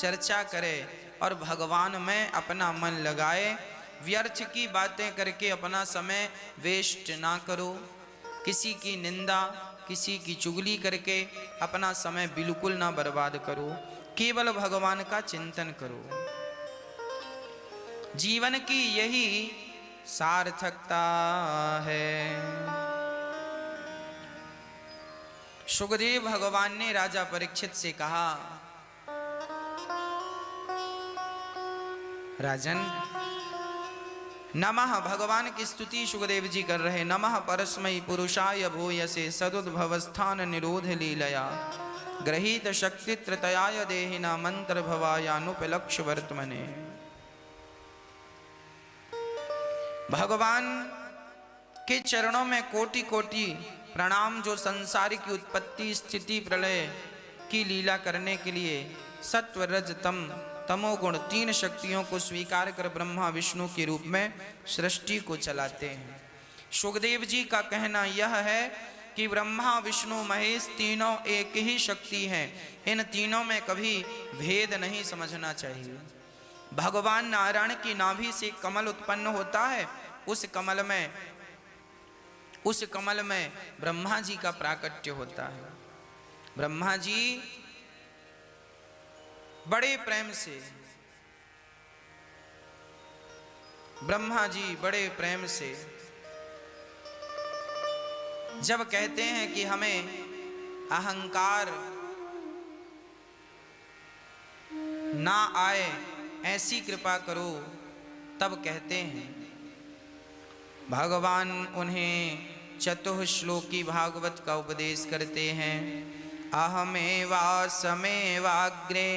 S1: चर्चा करे और भगवान में अपना मन लगाए। व्यर्थ की बातें करके अपना समय वेस्ट ना करो। किसी की निंदा, किसी की चुगली करके अपना समय बिल्कुल ना बर्बाद करो। केवल भगवान का चिंतन करो। जीवन की यही सार्थकता है। सुखदेव भगवान ने राजा परीक्षित से कहा, राजन नमः, भगवान की स्तुति सुखदेव जी कर रहे। नमः परस्मै पुरुषाय भूयसे सदुद्भवस्थान निरोध लीलया ग्रहीत शक्ति त्रतयाय देहिना मंत्र भवायानुपलक्ष्य वर्तमने। भगवान के चरणों में कोटि कोटि प्रणाम, जो संसार की उत्पत्ति स्थिति प्रलय की लीला करने के लिए सत्व रज तम तमोगुण 3 शक्तियों को स्वीकार कर ब्रह्मा विष्णु के रूप में सृष्टि को चलाते हैं। सुखदेव जी का कहना यह है कि ब्रह्मा विष्णु महेश तीनों एक ही शक्ति हैं। इन तीनों में कभी भेद नहीं समझना चाहिए। भगवान नारायण की नाभि से कमल उत्पन्न होता है। उस कमल में ब्रह्मा जी का प्राकट्य होता है। ब्रह्मा जी बड़े प्रेम से जब कहते हैं कि हमें अहंकार ना आए ऐसी कृपा करो। तब कहते हैं भगवान उन्हें चतुश्लोकी भागवत का उपदेश करते हैं। अहमेवासमेवाग्रे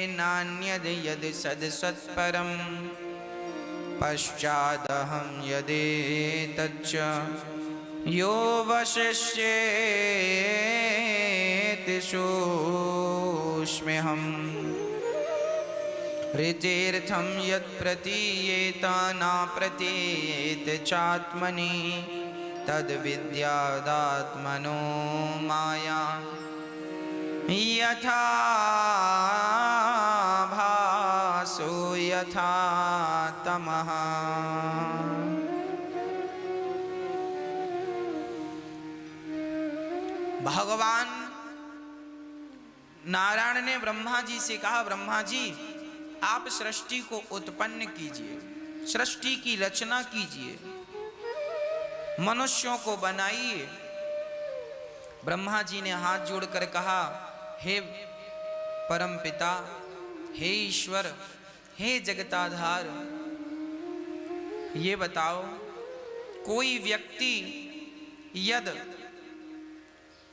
S1: नान्यद यद सदसत्परम पश्चादहं यदेतच्च यो वशिष्येति सोऽस्म्यहम्। ऋतेर्थं यत्प्रतीयेत न प्रतीयेत चात्मनि तद्विद्यादात्मनो माया यथा भासो यथा तमः। भगवान नारायण ने ब्रह्मा जी से कहा, ब्रह्मा जी आप सृष्टि को उत्पन्न कीजिए, सृष्टि की रचना कीजिए, मनुष्यों को बनाइए। ब्रह्मा जी ने हाथ जोड़कर कहा, हे परम पिता, हे ईश्वर, हे जगताधार, ये बताओ कोई व्यक्ति यदि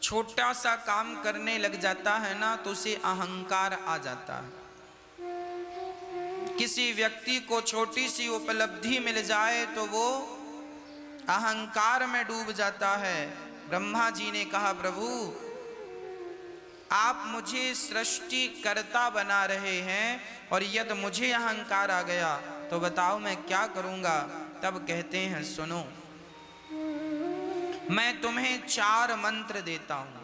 S1: छोटा सा काम करने लग जाता है ना तो उसे अहंकार आ जाता है। किसी व्यक्ति को छोटी सी उपलब्धि मिल जाए तो वो अहंकार में डूब जाता है। ब्रह्मा जी ने कहा, प्रभु आप मुझे सृष्टि कर्ता बना रहे हैं और यदि मुझे अहंकार आ गया तो बताओ मैं क्या करूंगा। तब कहते हैं, सुनो मैं तुम्हें 4 मंत्र देता हूं,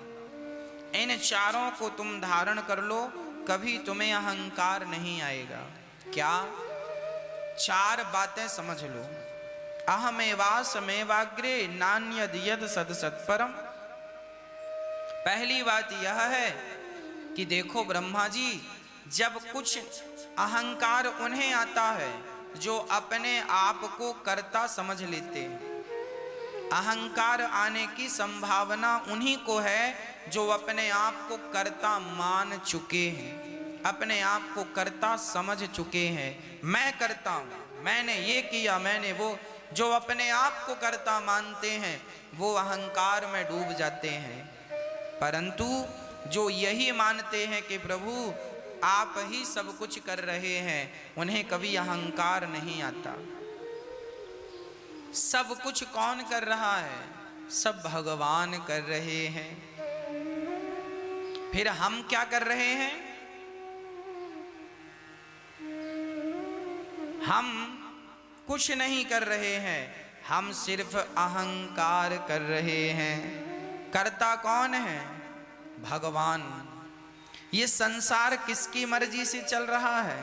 S1: इन चारों को तुम धारण कर लो, कभी तुम्हें अहंकार नहीं आएगा। क्या? 4 बातें समझ लो। अहमेवासमेवाग्रे नान्यद यद सदसत्परम। पहली बात यह है कि देखो ब्रह्मा जी, जब कुछ अहंकार उन्हें आता है जो अपने आप को कर्ता समझ लेते हैं। अहंकार आने की संभावना उन्हीं को है जो अपने आप को कर्ता मान चुके हैं, अपने आप को कर्ता समझ चुके हैं। मैं करता हूं, मैंने ये किया, मैंने वो। जो अपने आप को कर्ता मानते हैं वो अहंकार में डूब जाते हैं। परंतु जो यही मानते हैं कि प्रभु आप ही सब कुछ कर रहे हैं, उन्हें कभी अहंकार नहीं आता। सब कुछ कौन कर रहा है? सब भगवान कर रहे हैं। फिर हम क्या कर रहे हैं? हम कुछ नहीं कर रहे हैं, हम सिर्फ अहंकार कर रहे हैं। कर्ता कौन है? भगवान। ये संसार किसकी मर्जी से चल रहा है?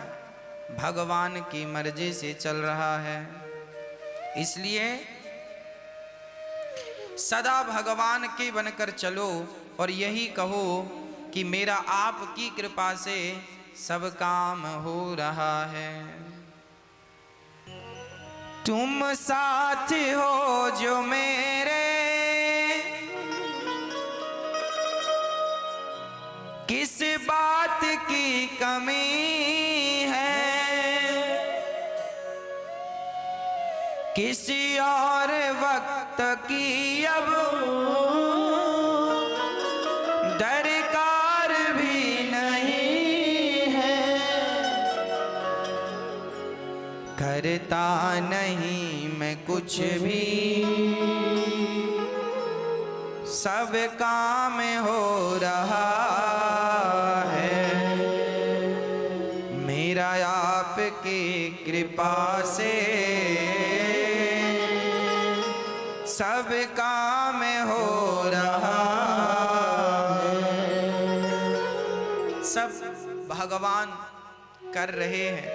S1: भगवान की मर्जी से चल रहा है। इसलिए सदा भगवान के बनकर चलो और यही कहो कि मेरा आपकी कृपा से सब काम हो रहा है। तुम साथ हो जो मेरे, किस बात की कमी है? किसी और वक्त की अब दरकार भी नहीं है। करता नहीं मैं कुछ भी, सब काम हो रहा है। मेरा आपकी कृपा से सब काम हो रहा है। सब भगवान कर रहे हैं।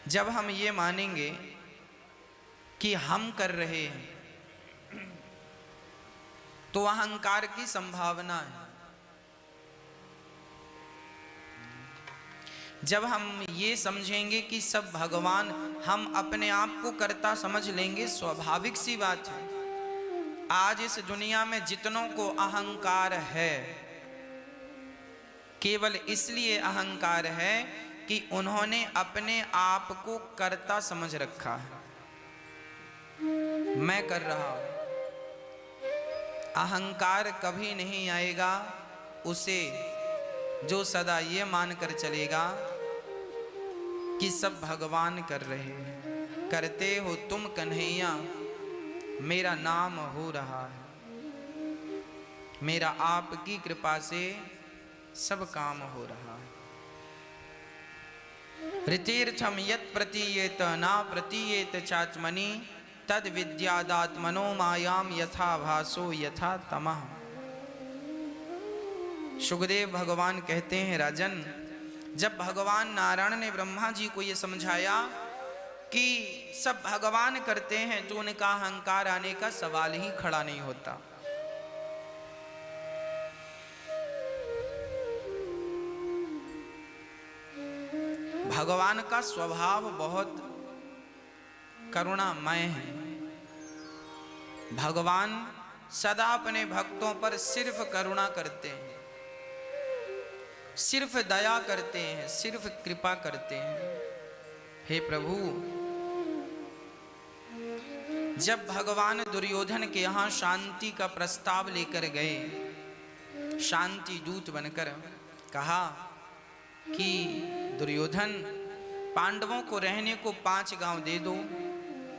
S1: जब हम ये मानेंगे कि हम कर रहे हैं तो अहंकार की संभावना है। जब हम ये समझेंगे कि सब भगवान, हम अपने आप को कर्ता समझ लेंगे, स्वाभाविक सी बात है आज इस दुनिया में जितनों को अहंकार है, केवल इसलिए अहंकार है कि उन्होंने अपने आप को कर्ता समझ रखा है। मैं कर रहा हूं। अहंकार कभी नहीं आएगा उसे जो सदा ये मानकर चलेगा कि सब भगवान कर रहे हैं। करते हो तुम कन्हैया, मेरा नाम हो रहा है, मेरा आपकी कृपा से सब काम हो रहा है। ऋतीर्थम यत् प्रतीयेत ना प्रतीयेत चात्मनि तद विद्यादात्मनो मायाम यथा भासो यथा तमः। शुकदेव भगवान कहते हैं, राजन, जब भगवान नारायण ने ब्रह्मा जी को यह समझाया कि सब भगवान करते हैं, तो उनका अहंकार आने का सवाल ही खड़ा नहीं होता। भगवान का स्वभाव बहुत करुणामय है। भगवान सदा अपने भक्तों पर सिर्फ करुणा करते हैं, सिर्फ दया करते हैं, सिर्फ कृपा करते हैं। हे प्रभु, जब भगवान दुर्योधन के यहाँ शांति का प्रस्ताव लेकर गए, शांति दूत बनकर कहा कि दुर्योधन, पांडवों को रहने को 5 गांव दे दो।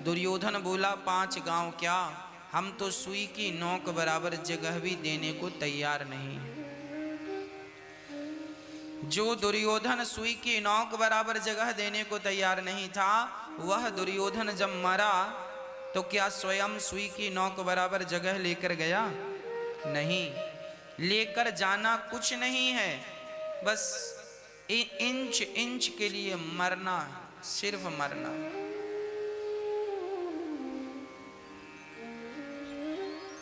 S1: दुर्योधन बोला, 5 गांव क्या, हम तो सुई की नोक बराबर जगह भी देने को तैयार नहीं। जो दुर्योधन सुई की नोक बराबर जगह देने को तैयार नहीं था, वह दुर्योधन जब मरा तो क्या स्वयं सुई की नोक बराबर जगह लेकर गया? नहीं, लेकर जाना कुछ नहीं है, बस इंच इंच के लिए मरना, सिर्फ मरना।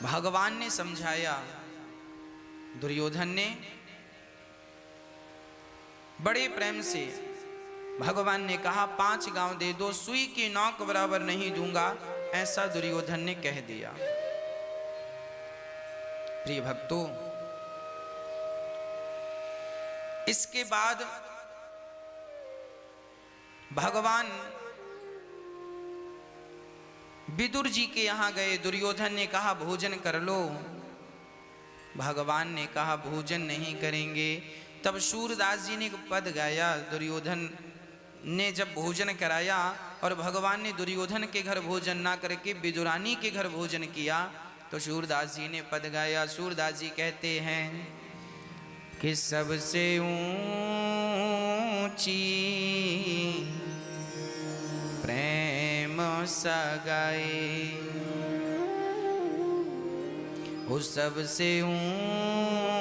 S1: भगवान ने समझाया, दुर्योधन ने बड़े प्रेम से भगवान ने कहा 5 गांव दे दो, सुई की नोक बराबर नहीं दूंगा, ऐसा दुर्योधन ने कह दिया। प्रिय भक्तों, इसके बाद भगवान विदुर जी के यहां गए। दुर्योधन ने कहा भोजन कर लो। भगवान ने कहा भोजन नहीं करेंगे। तब सूरदास जी ने एक पद गाया। दुर्योधन ने जब भोजन कराया और भगवान ने दुर्योधन के घर भोजन ना करके विदुरानी के घर भोजन किया, तो सूरदास जी ने पद गाया। सूरदास जी कहते हैं कि सबसे ऊंची प्रेम सगाई, वो सबसे ऊंची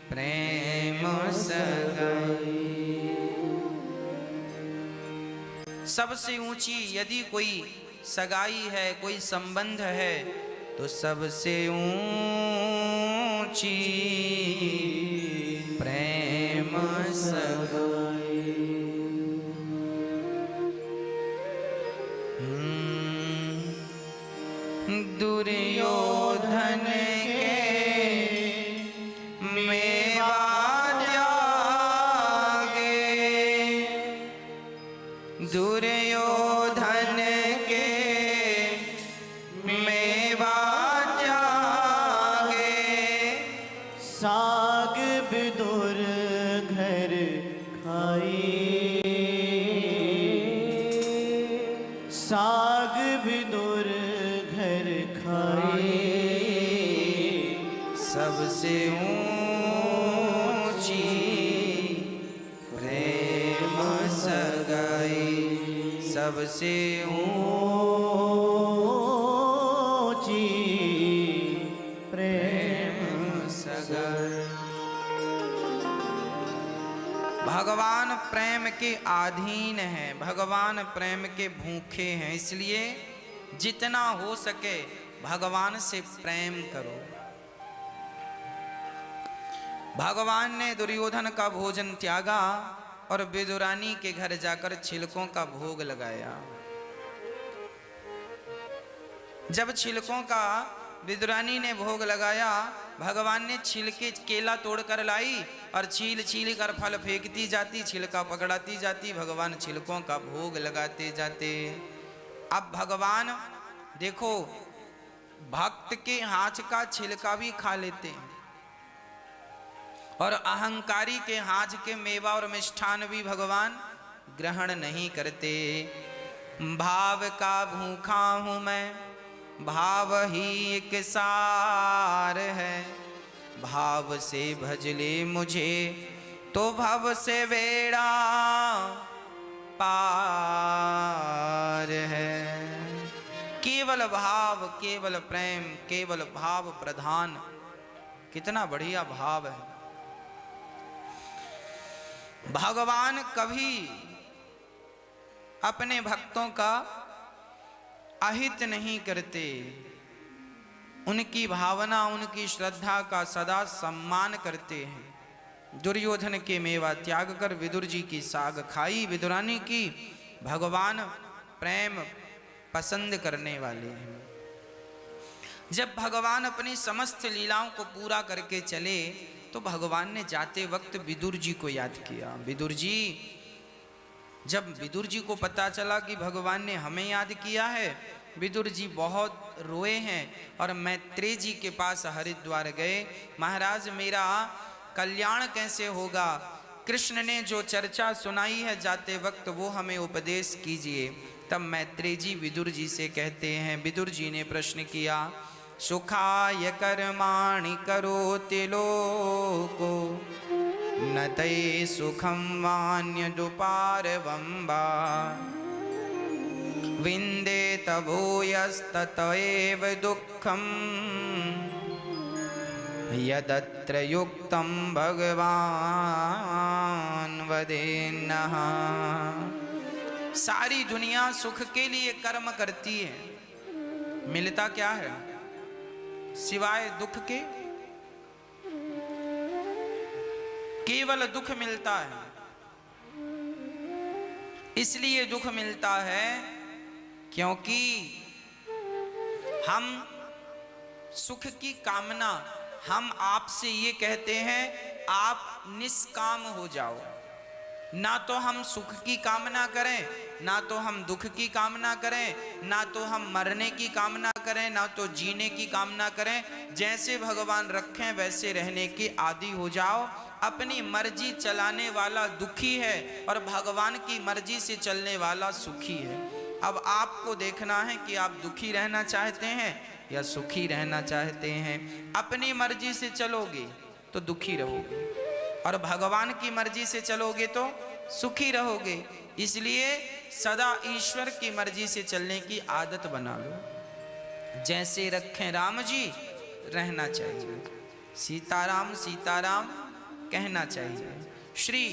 S1: प्रेम सगाई। सबसे ऊंची यदि कोई सगाई है, कोई संबंध है, तो सबसे ऊंची प्रेम सगाई। दुर्योधन के मेवा त्यागे, दुर्योधन के मेवा त्यागे,
S2: साग विदुर घर खाई, साग विदुर घर खाई,
S1: सबसे ऊंची प्रेम सगाई, सबसे
S2: ऊंची प्रेम
S1: सगाई। भगवान प्रेम के अधीन हैं, भगवान प्रेम के भूखे हैं। इसलिए जितना हो सके भगवान से प्रेम करो। भगवान ने दुर्योधन का भोजन त्यागा और विदुरानी के घर जाकर छिलकों का भोग लगाया। जब छिलकों का विदुरानी ने भोग लगाया, भगवान ने छिलके केला तोड़ कर लाई और छील छील कर फल फेंकती जाती, छिलका पकड़ाती जाती, भगवान छिलकों का भोग लगाते जाते। अब भगवान देखो भक्त के हाथ का छिलका भी खा लेते हैं और अहंकारी के हाथ के मेवा और मिष्ठान भी भगवान ग्रहण नहीं करते। भाव का भूखा हूं मैं, भाव ही एक सार है, भाव से भज ले मुझे तो भव से बेड़ा पार है। केवल भाव, केवल प्रेम, केवल भाव प्रधान, कितना बढ़िया भाव है। भगवान कभी अपने भक्तों का अहित नहीं करते, उनकी भावना, उनकी श्रद्धा का सदा सम्मान करते हैं। दुर्योधन के मेवा त्याग कर विदुर जी की साग खाई विदुरानी की, भगवान प्रेम पसंद करने वाले हैं। जब भगवान अपनी समस्त लीलाओं को पूरा करके चले तो भगवान ने जाते वक्त विदुर जी को याद किया। विदुर जी, जब विदुर जी को पता चला कि भगवान ने हमें याद किया है, विदुर जी बहुत रोए हैं और मैत्रेय जी के पास हरिद्वार गए। महाराज मेरा कल्याण कैसे होगा, कृष्ण ने जो चर्चा सुनाई है जाते वक्त वो हमें उपदेश कीजिए। तब मैत्रेय जी विदुर जी से कहते हैं, विदुर जी ने प्रश्न किया, सुखाय कर्माणि करोति लोको न तै सुखं वान्यदुपारवम्बा विन्देत भूयस्तत एव दुःखं यदत्र युक्तं भगवान् वदेन्नः। सारी दुनिया सुख के लिए कर्म करती है, मिलता क्या है सिवाय दुख के? केवल दुख मिलता है। इसलिए दुख मिलता है क्योंकि हम सुख की कामना, हम आपसे ये कहते हैं आप निष्काम हो जाओ। ना तो हम सुख की कामना करें, ना तो हम दुख की कामना करें, ना तो हम मरने की कामना करें, ना तो जीने की कामना करें। जैसे भगवान रखें वैसे रहने की आदी हो जाओ। अपनी मर्जी चलाने वाला दुखी है और भगवान की मर्जी से चलने वाला सुखी है। अब आपको देखना है कि आप दुखी रहना चाहते हैं या सुखी रहना चाहते हैं। अपनी मर्जी से चलोगे तो दुखी रहोगे और भगवान की मर्जी से चलोगे तो सुखी रहोगे। इसलिए सदा ईश्वर की मर्जी से चलने की आदत बना लो। जैसे रखें राम जी रहना चाहिए, सीताराम सीताराम कहना चाहिए। श्री